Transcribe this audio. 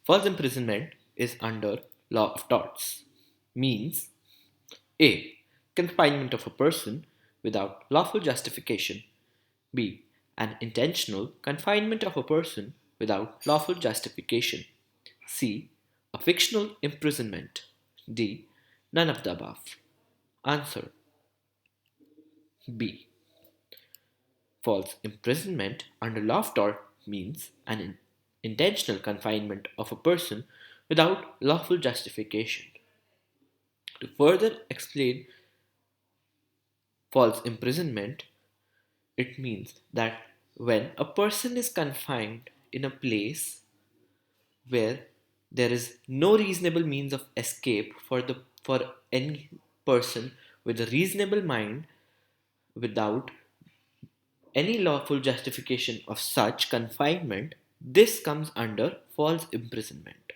False imprisonment is under law of torts. Means A. Confinement of a person without lawful justification. B. An intentional confinement of a person without lawful justification. C. A fictional imprisonment. D. None of the above. Answer B. False imprisonment under law of tort means an intentional confinement of a person without lawful justification. To further explain false imprisonment, it means that when a person is confined in a place where there is no reasonable means of escape for any person with a reasonable mind without any lawful justification of such confinement, this comes under false imprisonment.